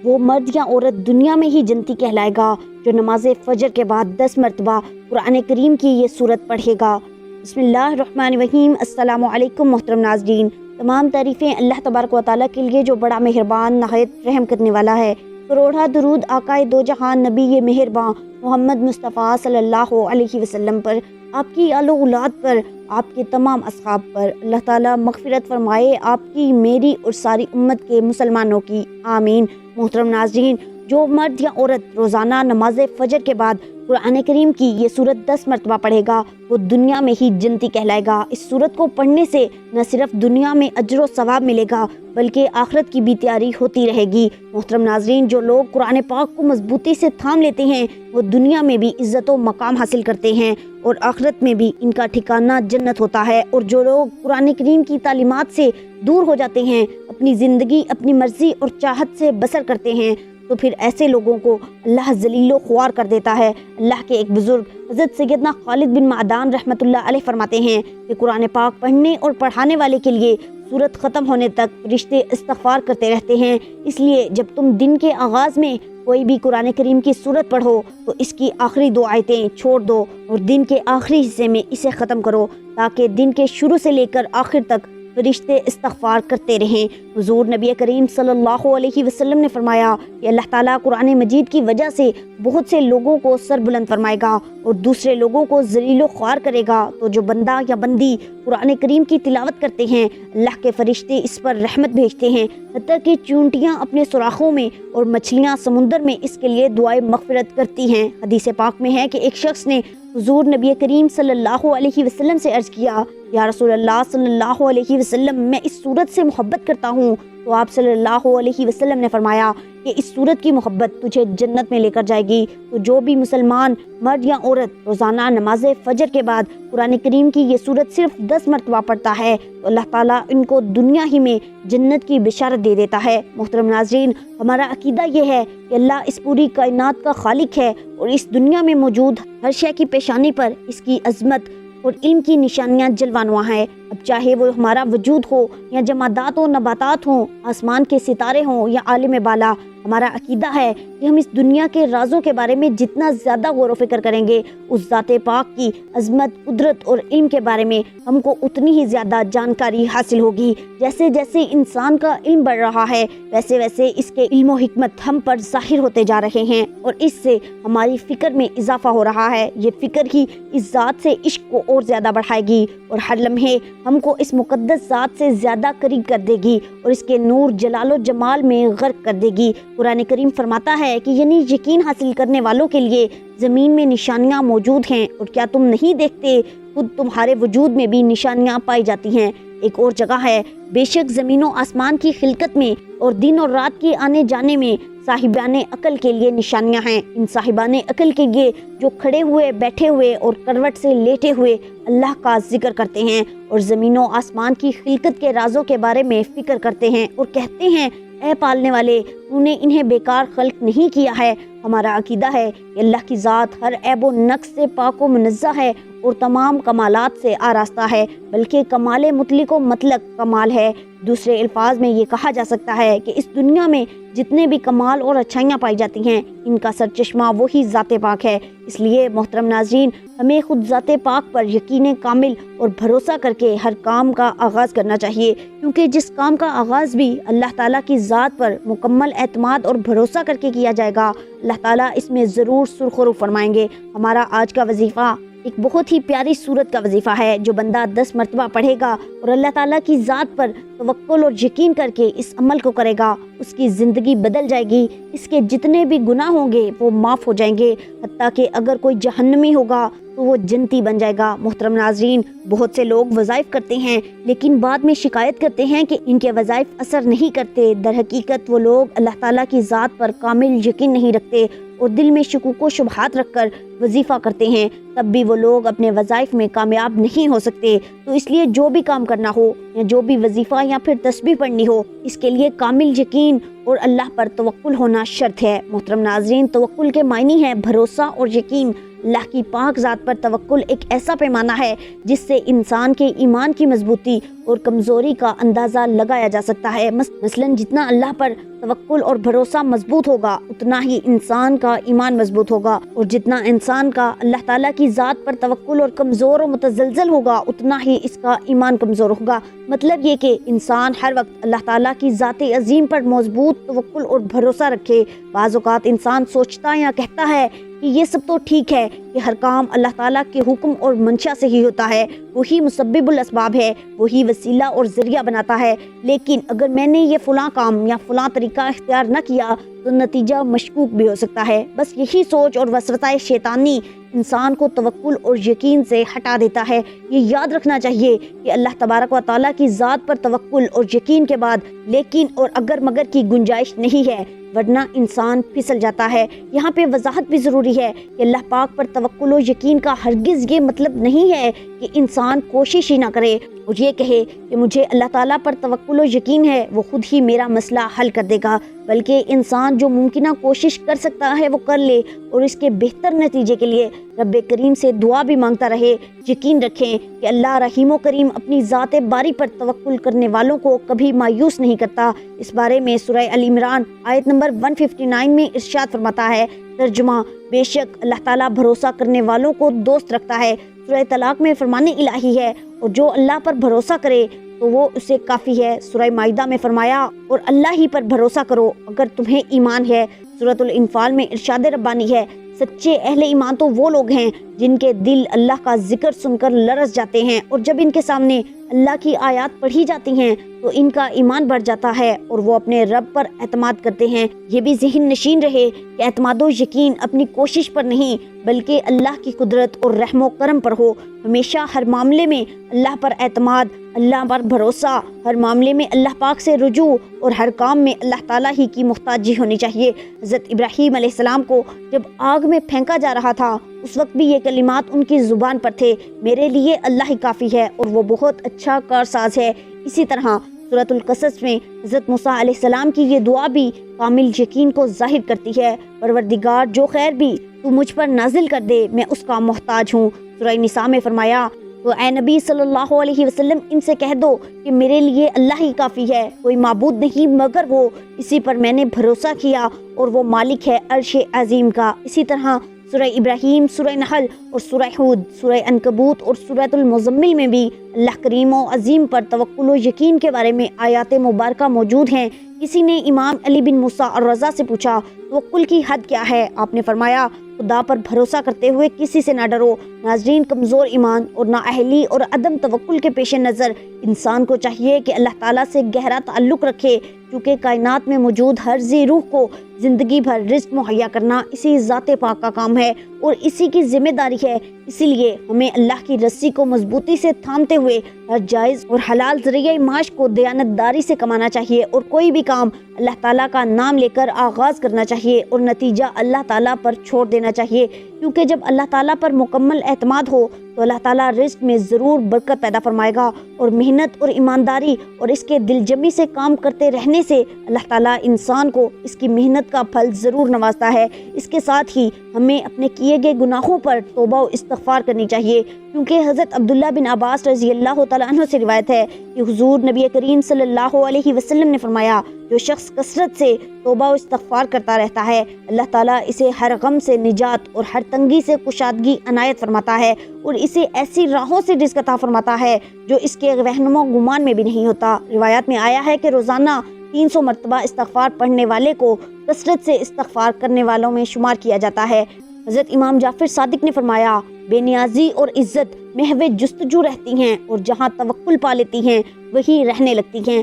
وہ مرد یا عورت دنیا میں ہی جنتی کہلائے گا جو نماز فجر کے بعد 10 مرتبہ قرآن کریم کی یہ سورت پڑھے گا۔ بسم اللہ الرحمن الرحیم۔ السلام علیکم محترم ناظرین، تمام تعریفیں اللہ تبارک و تعالیٰ کے لیے جو بڑا مہربان نہایت رحم کرنے والا ہے۔ کروڑا درود آقائے دو جہان نبی مہرباں محمد مصطفیٰ صلی اللہ علیہ وسلم پر، آپ کی آل و اولاد پر، آپ کے تمام اصحاب پر۔ اللہ تعالیٰ مغفرت فرمائے آپ کی، میری اور ساری امت کے مسلمانوں کی، آمین۔ محترم ناظرین، جو مرد یا عورت روزانہ نماز فجر کے بعد قرآن کریم کی یہ سورت 10 مرتبہ پڑھے گا وہ دنیا میں ہی جنتی کہلائے گا۔ اس سورت کو پڑھنے سے نہ صرف دنیا میں اجر و ثواب ملے گا بلکہ آخرت کی بھی تیاری ہوتی رہے گی۔ محترم ناظرین، جو لوگ قرآن پاک کو مضبوطی سے تھام لیتے ہیں وہ دنیا میں بھی عزت و مقام حاصل کرتے ہیں اور آخرت میں بھی ان کا ٹھکانہ جنت ہوتا ہے، اور جو لوگ قرآن کریم کی تعلیمات سے دور ہو جاتے ہیں، اپنی زندگی اپنی مرضی اور چاہت سے بسر کرتے ہیں، تو پھر ایسے لوگوں کو اللہ ذلیل و خوار کر دیتا ہے۔ اللہ کے ایک بزرگ حضرت سیدنا خالد بن معدان رحمۃ اللہ علیہ فرماتے ہیں کہ قرآن پاک پڑھنے اور پڑھانے والے کے لیے سورت ختم ہونے تک فرشتے استغفار کرتے رہتے ہیں۔ اس لیے جب تم دن کے آغاز میں کوئی بھی قرآن کریم کی سورت پڑھو تو اس کی آخری 2 آیتیں چھوڑ دو اور دن کے آخری حصے میں اسے ختم کرو، تاکہ دن کے شروع سے لے کر آخر تک فرشتے استغفار کرتے رہیں۔ حضور نبی کریم صلی اللہ علیہ وسلم نے فرمایا کہ اللہ تعالیٰ قرآن مجید کی وجہ سے بہت سے لوگوں کو سر بلند فرمائے گا اور دوسرے لوگوں کو ذلیل و خوار کرے گا۔ تو جو بندہ یا بندی قرآن کریم کی تلاوت کرتے ہیں، اللہ کے فرشتے اس پر رحمت بھیجتے ہیں، حتیٰ کہ چونٹیاں اپنے سوراخوں میں اور مچھلیاں سمندر میں اس کے لیے دعائے مغفرت کرتی ہیں۔ حدیث پاک میں ہے کہ ایک شخص نے حضور نبی کریم صلی اللہ علیہ وسلم سے عرض کیا، یا رسول اللہ صلی اللہ علیہ وسلم، میں اس سورت سے محبت کرتا ہوں۔ تو آپ صلی اللہ علیہ وسلم نے فرمایا کہ اس سورت کی محبت تجھے جنت میں لے کر جائے گی۔ تو جو بھی مسلمان مرد یا عورت روزانہ نماز فجر کے بعد قرآن کریم کی یہ سورت صرف 10 مرتبہ پڑھتا ہے تو اللہ تعالیٰ ان کو دنیا ہی میں جنت کی بشارت دے دیتا ہے۔ محترم ناظرین، ہمارا عقیدہ یہ ہے کہ اللہ اس پوری کائنات کا خالق ہے اور اس دنیا میں موجود ہر شے کی پیشانی پر اس کی عظمت اور علم کی نشانیاں جلوانواں ہیں۔ اب چاہے وہ ہمارا وجود ہو یا جمادات و نباتات ہوں، آسمان کے ستارے ہوں یا عالم بالا، ہمارا عقیدہ ہے کہ ہم اس دنیا کے رازوں کے بارے میں جتنا زیادہ غور و فکر کریں گے، اس ذات پاک کی عظمت، قدرت اور علم کے بارے میں ہم کو اتنی ہی زیادہ جانکاری حاصل ہوگی۔ جیسے جیسے انسان کا علم بڑھ رہا ہے ویسے ویسے اس کے علم و حکمت ہم پر ظاہر ہوتے جا رہے ہیں اور اس سے ہماری فکر میں اضافہ ہو رہا ہے۔ یہ فکر ہی اس ذات سے عشق کو اور زیادہ بڑھائے گی اور ہر لمحے ہم کو اس مقدس ذات سے زیادہ قریب کر دے گی اور اس کے نور جلال و جمال میں غرق کر دے گی۔ قرآن کریم فرماتا ہے کہ یعنی یقین حاصل کرنے والوں کے لیے زمین میں نشانیاں موجود ہیں، اور کیا تم نہیں دیکھتے خود تمہارے وجود میں بھی نشانیاں پائی جاتی ہیں۔ ایک اور جگہ ہے، بے شک زمین و آسمان کی خلقت میں اور دن اور رات کے آنے جانے میں صاحبان عقل کے لیے نشانیاں ہیں۔ ان صاحبان عقل کے لیے جو کھڑے ہوئے، بیٹھے ہوئے اور کروٹ سے لیٹے ہوئے اللہ کا ذکر کرتے ہیں اور زمین و آسمان کی خلقت کے رازوں کے بارے میں فکر کرتے ہیں اور کہتے ہیں، اے پالنے والے، تو نے انہیں بیکار خلق نہیں کیا ہے۔ ہمارا عقیدہ ہے کہ اللہ کی ذات ہر عیب و نقص سے پاک و منزہ ہے اور تمام کمالات سے آراستہ ہے، بلکہ کمال مطلق و مطلق کمال ہے۔ دوسرے الفاظ میں یہ کہا جا سکتا ہے کہ اس دنیا میں جتنے بھی کمال اور اچھائیاں پائی جاتی ہیں ان کا سرچشمہ وہی ذات پاک ہے۔ اس لیے محترم ناظرین، ہمیں خود ذات پاک پر یقین کامل اور بھروسہ کر کے ہر کام کا آغاز کرنا چاہیے، کیونکہ جس کام کا آغاز بھی اللہ تعالیٰ کی ذات پر مکمل اعتماد اور بھروسہ کر کے کیا جائے گا، اللہ تعالیٰ اس میں ضرور سرخرو فرمائیں گے۔ ہمارا آج کا وظیفہ ایک بہت ہی پیاری سورت کا وظیفہ ہے جو بندہ 10 مرتبہ پڑھے گا اور اللہ تعالیٰ کی ذات پر توکل اور یقین کر کے اس عمل کو کرے گا، اس کی زندگی بدل جائے گی، اس کے جتنے بھی گناہ ہوں گے وہ معاف ہو جائیں گے، حتیٰ کہ اگر کوئی جہنمی ہوگا تو وہ جنتی بن جائے گا۔ محترم ناظرین، بہت سے لوگ وظائف کرتے ہیں لیکن بعد میں شکایت کرتے ہیں کہ ان کے وظائف اثر نہیں کرتے۔ در حقیقت وہ لوگ اللہ تعالیٰ کی ذات پر کامل یقین نہیں رکھتے اور دل میں شکوک و شبہات رکھ کر وظیفہ کرتے ہیں تب بھی وہ لوگ اپنے وظائف میں کامیاب نہیں ہو سکتے۔ تو اس لیے جو بھی کام کرنا ہو یا جو بھی وظیفہ یا پھر تسبیح پڑھنی ہو، اس کے لیے کامل یقین اور اللہ پر توکل ہونا شرط ہے۔ محترم ناظرین، توکل کے معنی ہے بھروسہ اور یقین۔ اللہ کی پاک ذات پر توکل ایک ایسا پیمانہ ہے جس سے انسان کے ایمان کی مضبوطی اور کمزوری کا اندازہ لگایا جا سکتا ہے۔ مثلاً جتنا اللہ پر توکل اور بھروسہ مضبوط ہوگا اتنا ہی انسان کا ایمان مضبوط ہوگا، اور جتنا انسان کا اللہ تعالیٰ کی ذات پر توکل اور کمزور و متزلزل ہوگا اتنا ہی اس کا ایمان کمزور ہوگا۔ مطلب یہ کہ انسان ہر وقت اللہ تعالیٰ کی ذات عظیم پر مضبوط توکل اور بھروسہ رکھے۔ بعض اوقات انسان سوچتا یا کہتا ہے کہ یہ سب تو ٹھیک ہے کہ ہر کام اللہ تعالیٰ کے حکم اور منشا سے ہی ہوتا ہے، وہی مسبب الاسباب ہے، وہی وسیلہ اور ذریعہ بناتا ہے، لیکن اگر میں نے یہ فلاں کام یا فلاں طریقہ اختیار نہ کیا تو نتیجہ مشکوک بھی ہو سکتا ہے۔ بس یہی سوچ اور وسوسہ شیطانی انسان کو توکل اور یقین سے ہٹا دیتا ہے۔ یہ یاد رکھنا چاہیے کہ اللہ تبارک و تعالیٰ کی ذات پر توکل اور یقین کے بعد لیکن اور اگر مگر کی گنجائش نہیں ہے، ورنہ انسان پھسل جاتا ہے۔ یہاں پہ وضاحت بھی ضروری ہے کہ اللہ پاک پر توکل و یقین کا ہرگز یہ مطلب نہیں ہے کہ انسان کوشش ہی نہ کرے اور یہ کہے کہ مجھے اللہ تعالیٰ پر توکل و یقین ہے، وہ خود ہی میرا مسئلہ حل کر دے گا، بلکہ انسان جو ممکنہ کوشش کر سکتا ہے وہ کر لے اور اس کے بہتر نتیجے کے لیے رب کریم سے دعا بھی مانگتا رہے۔ یقین رکھیں کہ اللہ رحیم و کریم اپنی ذات باری پر توکل کرنے والوں کو کبھی مایوس نہیں کرتا۔ اس بارے میں سورہ ال عمران آیت نمبر 159 میں ارشاد فرماتا ہے، ترجمہ: بے شک اللہ تعالیٰ بھروسہ کرنے والوں کو دوست رکھتا ہے۔ سورہ طلاق میں فرمان الہی ہے، اور جو اللہ پر بھروسہ کرے تو وہ اسے کافی ہے۔ سورہ مائدہ میں فرمایا، اور اللہ ہی پر بھروسہ کرو اگر تمہیں ایمان ہے۔ سورۃ الانفال میں ارشاد ربانی ہے، سچے اہل ایمان تو وہ لوگ ہیں جن کے دل اللہ کا ذکر سن کر لرز جاتے ہیں، اور جب ان کے سامنے اللہ کی آیات پڑھی جاتی ہیں تو ان کا ایمان بڑھ جاتا ہے اور وہ اپنے رب پر اعتماد کرتے ہیں۔ یہ بھی ذہن نشین رہے کہ اعتماد و یقین اپنی کوشش پر نہیں بلکہ اللہ کی قدرت اور رحم و کرم پر ہو۔ ہمیشہ ہر معاملے میں اللہ پر اعتماد، اللہ پر بھروسہ، ہر معاملے میں اللہ پاک سے رجوع اور ہر کام میں اللہ تعالیٰ ہی کی محتاجی ہونی چاہیے۔ حضرت ابراہیم علیہ السلام کو جب آگ میں پھینکا جا رہا تھا اس وقت بھی یہ کلمات ان کی زبان پر تھے، میرے لیے اللہ ہی کافی ہے اور وہ بہت اچھا کارساز ہے۔ اسی طرح سورۃ القصص میں حضرت موسیٰ علیہ السلام کی یہ دعا بھی کامل یقین کو ظاہر کرتی ہے، پروردگار جو خیر بھی تو مجھ پر نازل کر دے میں اس کا محتاج ہوں۔ سورہ نساء میں فرمایا، تو اے نبی صلی اللہ علیہ وسلم ان سے کہہ دو کہ میرے لیے اللہ ہی کافی ہے، کوئی معبود نہیں مگر وہ، اسی پر میں نے بھروسہ کیا اور وہ مالک ہے عرش عظیم کا۔ اسی طرح سورہ ابراہیم، سورہ نحل اور سورہ ہود، سورہ عنکبوت اور سورۃ المزمل میں بھی اللہ کریم و عظیم پر توکل و یقین کے بارے میں آیات مبارکہ موجود ہیں۔ کسی نے امام علی بن موسیٰ الرضا سے پوچھا، توکل کی حد کیا ہے؟ آپ نے فرمایا، خدا پر بھروسہ کرتے ہوئے کسی سے نہ ڈرو۔ ناظرین، کمزور ایمان اور نااہلی اور عدم توکل کے پیش نظر انسان کو چاہیے کہ اللہ تعالیٰ سے گہرا تعلق رکھے، کیونکہ کائنات میں موجود ہر ذی روح کو زندگی بھر رزق مہیا کرنا اسی ذات پاک کا کام ہے اور اسی کی ذمہ داری ہے۔ اسی لیے ہمیں اللہ کی رسی کو مضبوطی سے تھامتے ہوئے ہر جائز اور حلال ذریعہ معاش کو دیانت داری سے کمانا چاہیے، اور کوئی بھی کام اللہ تعالیٰ کا نام لے کر آغاز کرنا چاہیے اور نتیجہ اللہ تعالیٰ پر چھوڑ دینا چاہیے، کیونکہ جب اللہ تعالیٰ پر مکمل اعتماد ہو تو اللہ تعالیٰ رزق میں ضرور برکت پیدا فرمائے گا، اور محنت اور ایمانداری اور اس کے دل جمی سے کام کرتے رہنے سے اللہ تعالیٰ انسان کو اس کی محنت کا پھل ضرور نوازتا ہے۔ اس کے ساتھ ہی ہمیں اپنے کیے گئے گناہوں پر توبہ و استغفار کرنی چاہیے، کیونکہ حضرت عبداللہ بن عباس رضی اللہ تعالیٰ عنہ سے روایت ہے کہ حضور نبی کریم صلی اللہ علیہ وسلم نے فرمایا، جو شخص کثرت سے توبہ و استغفار کرتا رہتا ہے اللہ تعالیٰ اسے ہر غم سے نجات اور ہر تنگی سے کشادگی عنایت فرماتا ہے، اور اسے ایسی راہوں سے رزق عطا فرماتا ہے جو اس کے وہم و گمان میں بھی نہیں ہوتا۔ روایات میں آیا ہے کہ روزانہ 300 مرتبہ استغفار پڑھنے والے کو کثرت سے استغفار کرنے والوں میں شمار کیا جاتا ہے۔ حضرت امام جعفر صادق نے فرمایا، بے نیازی اور عزت محو جستجو رہتی ہیں، اور جہاں توکل پا لیتی ہیں وہی رہنے لگتی ہیں۔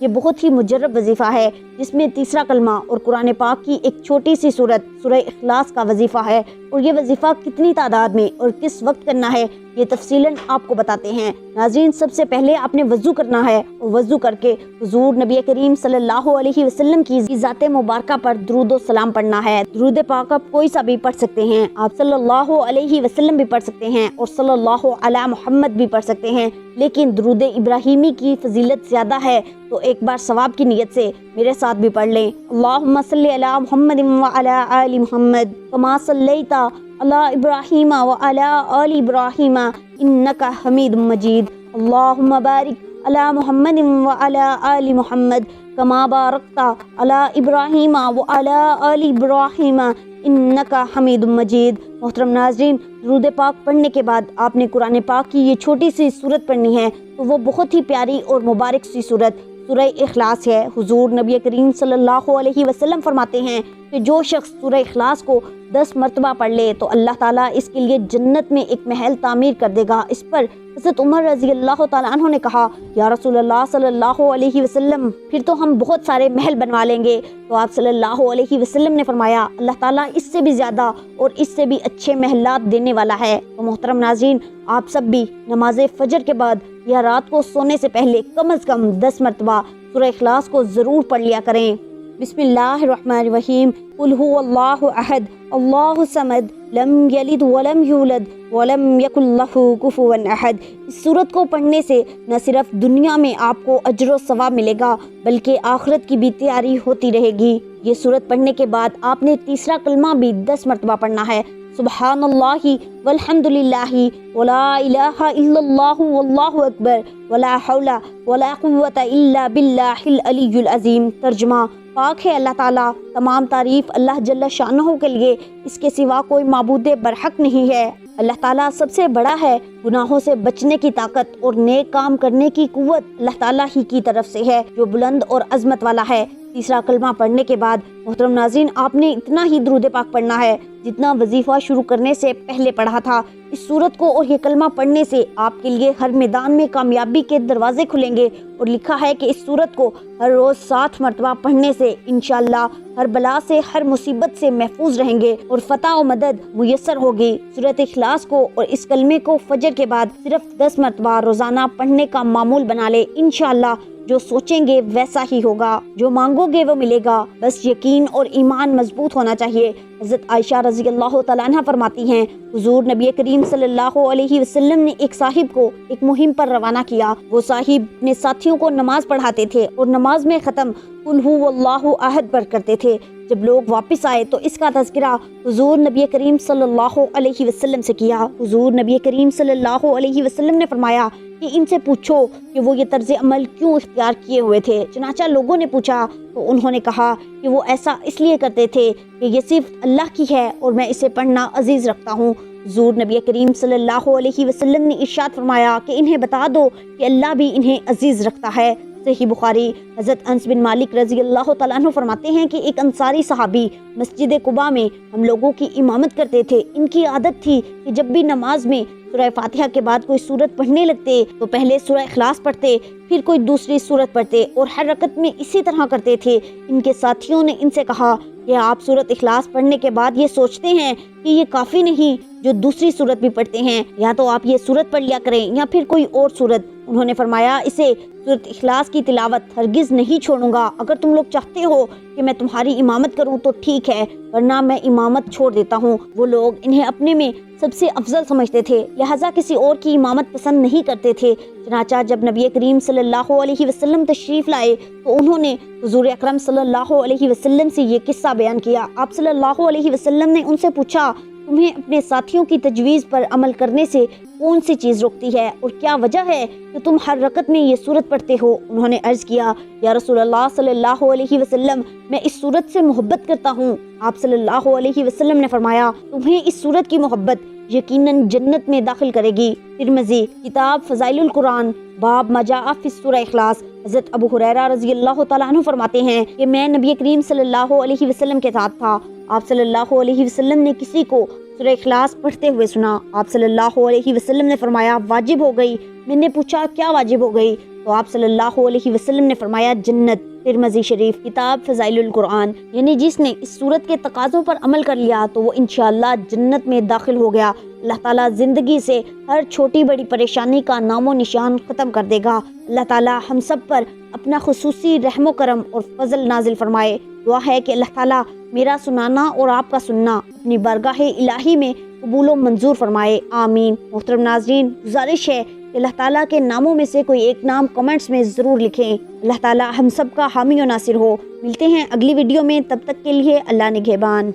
یہ بہت ہی مجرب وظیفہ ہے جس میں تیسرا کلمہ اور قرآن پاک کی ایک چھوٹی سی سورت سورہ اخلاص کا وظیفہ ہے، اور یہ وظیفہ کتنی تعداد میں اور کس وقت کرنا ہے یہ تفصیلاً آپ کو بتاتے ہیں۔ ناظرین، سب سے پہلے آپ نے وضو کرنا ہے، اور وضو کر کے حضور نبی کریم صلی اللہ علیہ وسلم کی ذات مبارکہ پر درود و سلام پڑھنا ہے۔ درود پاک آپ کوئی سا بھی پڑھ سکتے ہیں، آپ صلی اللہ علیہ وسلم بھی پڑھ سکتے ہیں اور صلی اللہ علی محمد بھی پڑھ سکتے ہیں، لیکن درود ابراہیمی کی فضیلت زیادہ ہے، تو ایک بار ثواب کی نیت سے میرے ساتھ بھی پڑھ لیں۔ اللہم صلی علی محمد وعلی آل محمد کما صلیت علی ابراہیم وعلی آل ابراہیم انک حمید مجید۔ اللہم بارک علی محمد وعلی آل محمد کما بارکت علی ابراہیم وعلی آل ابراہیم انک حمید مجید۔ محترم ناظرین، درود پاک پڑھنے کے بعد آپ نے قرآن پاک کی یہ چھوٹی سی سورت پڑھنی ہے، تو وہ بہت ہی پیاری اور مبارک سی سورت سورہ اخلاص ہے۔ حضور نبی کریم صلی اللہ علیہ وسلم فرماتے ہیں کہ جو شخص سورہ اخلاص کو 10 مرتبہ پڑھ لے تو اللہ تعالیٰ اس کے لیے جنت میں ایک محل تعمیر کر دے گا۔ اس پر حضرت عمر رضی اللہ تعالیٰ عنہ نے کہا، یا رسول اللہ صلی اللہ علیہ وسلم، پھر تو ہم بہت سارے محل بنوا لیں گے۔ تو آپ صلی اللہ علیہ وسلم نے فرمایا، اللہ تعالیٰ اس سے بھی زیادہ اور اس سے بھی اچھے محلات دینے والا ہے۔ تو محترم ناظرین، آپ سب بھی نماز فجر کے بعد یا رات کو سونے سے پہلے کم از کم 10 مرتبہ سورہ اخلاص کو ضرور پڑھ لیا کریں۔ بسم اللہ الرحمن الرحیم۔ قل هو اللہ احد اللہ الصمد لم یلد ولم یولد ولم یکن لہ کفوا احد۔ اس سورت کو پڑھنے سے نہ صرف دنیا میں آپ کو اجر و ثواب ملے گا بلکہ آخرت کی بھی تیاری ہوتی رہے گی۔ یہ سورت پڑھنے کے بعد آپ نے تیسرا کلمہ بھی 10 مرتبہ پڑھنا ہے، سبحان اللہ والحمد للہ ولا الہ الا اللہ واللہ اکبر ولا حول ولا قوت الا باللہ العلی العظیم۔ ترجمہ: پاک ہے اللہ تعالیٰ، تمام تعریف اللہ جل شانہ کے لیے، اس کے سوا کوئی معبود برحق نہیں ہے۔ اللہ تعالیٰ سب سے بڑا ہے، گناہوں سے بچنے کی طاقت اور نیک کام کرنے کی قوت اللہ تعالیٰ ہی کی طرف سے ہے جو بلند اور عظمت والا ہے۔ تیسرا کلمہ پڑھنے کے بعد محترم ناظرین، آپ نے اتنا ہی درود پاک پڑھنا ہے جتنا وظیفہ شروع کرنے سے پہلے پڑھا تھا۔ اس سورت کو اور یہ کلمہ پڑھنے سے آپ کے لیے ہر میدان میں کامیابی کے دروازے کھلیں گے، اور لکھا ہے کہ اس سورت کو ہر روز 60 مرتبہ پڑھنے سے انشاءاللہ ہر بلا سے ہر مصیبت سے محفوظ رہیں گے اور فتح و مدد میسر ہوگی۔ سورت اخلاص کو اور اس کلمے کو فجر کے بعد صرف 10 مرتبہ روزانہ پڑھنے کا معمول بنا لے، انشاءاللہ جو سوچیں گے ویسا ہی ہوگا، جو مانگو گے وہ ملے گا، بس یقین اور ایمان مضبوط ہونا چاہیے۔ حضرت عائشہ رضی اللہ تعالیٰ عنہ فرماتی ہیں، حضور نبی کریم صلی اللہ علیہ وسلم نے ایک صاحب کو ایک مہم پر روانہ کیا۔ وہ صاحب اپنے ساتھیوں کو نماز پڑھاتے تھے اور نماز میں ختم قل هو اللہ احد پر کرتے تھے۔ جب لوگ واپس آئے تو اس کا تذکرہ حضور نبی کریم صلی اللہ علیہ وسلم سے کیا۔ حضور نبی کریم صلی اللہ علیہ وسلم نے فرمایا کہ ان سے پوچھو کہ وہ یہ طرز عمل کیوں اختیار کیے ہوئے تھے۔ چنانچہ لوگوں نے پوچھا تو انہوں نے کہا کہ وہ ایسا اس لیے کرتے تھے کہ یہ صرف اللہ کی ہے اور میں اسے پڑھنا عزیز رکھتا ہوں۔ حضور نبی کریم صلی اللہ علیہ وسلم نے ارشاد فرمایا کہ انہیں بتا دو کہ اللہ بھی انہیں عزیز رکھتا ہے۔ صحیح بخاری۔ حضرت انس بن مالک رضی اللہ تعالیٰ عنہ فرماتے ہیں کہ ایک انصاری صحابی مسجد قباء میں ہم لوگوں کی امامت کرتے تھے۔ ان کی عادت تھی کہ جب بھی نماز میں سورہ فاتحہ کے بعد کوئی سورت پڑھنے لگتے تو پہلے سورہ اخلاص پڑھتے، پھر کوئی دوسری سورت پڑھتے، اور ہر رکعت میں اسی طرح کرتے تھے۔ ان کے ساتھیوں نے ان سے کہا کہ آپ سورت اخلاص پڑھنے کے بعد یہ سوچتے ہیں کہ یہ کافی نہیں جو دوسری سورت بھی پڑھتے ہیں، یا تو آپ یہ سورت پڑھ لیا کریں یا پھر کوئی اور سورت۔ انہوں نے فرمایا، اسے سورت اخلاص کی تلاوت ہرگز نہیں چھوڑوں گا۔ اگر تم لوگ چاہتے ہو کہ میں تمہاری امامت کروں تو ٹھیک ہے، ورنہ میں امامت چھوڑ دیتا ہوں۔ وہ لوگ انہیں اپنے میں سب سے افضل سمجھتے تھے، لہٰذا کسی اور کی امامت پسند نہیں کرتے تھے۔ چنانچہ جب نبی کریم صلی اللہ علیہ وسلم تشریف لائے تو انہوں نے حضور اکرم صلی اللہ علیہ وسلم سے یہ قصہ بیان کیا۔ آپ صلی اللہ علیہ وسلم نے ان سے پوچھا، تمہیں اپنے ساتھیوں کی تجویز پر عمل کرنے سے کون سی چیز روکتی ہے اور کیا وجہ ہے کہ تم ہر رکعت میں یہ سورت پڑھتے ہو؟ انہوں نے عرض کیا، یا رسول اللہ صلی اللہ علیہ وسلم، میں اس سورت سے محبت کرتا ہوں۔ آپ صلی اللہ علیہ وسلم نے فرمایا، تمہیں اس سورت کی محبت یقیناً جنت میں داخل کرے گی۔ ترمذی، کتاب فضائل القرآن، باب ما جاء فی سورہ اخلاص۔ حضرت ابو ہریرہ رضی اللہ تعالیٰ عنہ فرماتے ہیں کہ میں نبی کریم صلی اللہ علیہ وسلم کے ساتھ تھا۔ آپ صلی اللہ علیہ وسلم نے کسی کو سورہ اخلاص پڑھتے ہوئے سنا۔ آپ صلی اللہ علیہ وسلم نے فرمایا، واجب ہو گئی۔ میں نے پوچھا، کیا واجب ہو گئی؟ تو آپ صلی اللہ علیہ وسلم نے فرمایا جنت۔ ترمذی شریف کتاب فضائل القرآن، یعنی جس نے اس صورت کے تقاضوں پر عمل کر لیا تو وہ انشاءاللہ جنت میں داخل ہو گیا۔ اللہ تعالیٰ زندگی سے ہر چھوٹی بڑی پریشانی کا نام و نشان ختم کر دے گا۔ اللہ تعالیٰ ہم سب پر اپنا خصوصی رحم و کرم اور فضل نازل فرمائے۔ دعا ہے کہ اللہ تعالیٰ میرا سنانا اور آپ کا سننا اپنی بارگاہ الہی میں قبول و منظور فرمائے، آمین۔ محترم ناظرین، گزارش ہے کہ اللہ تعالیٰ کے ناموں میں سے کوئی ایک نام کمنٹس میں ضرور لکھیں۔ اللہ تعالیٰ ہم سب کا حامی و ناصر ہو۔ ملتے ہیں اگلی ویڈیو میں، تب تک کے لیے اللہ نگہبان۔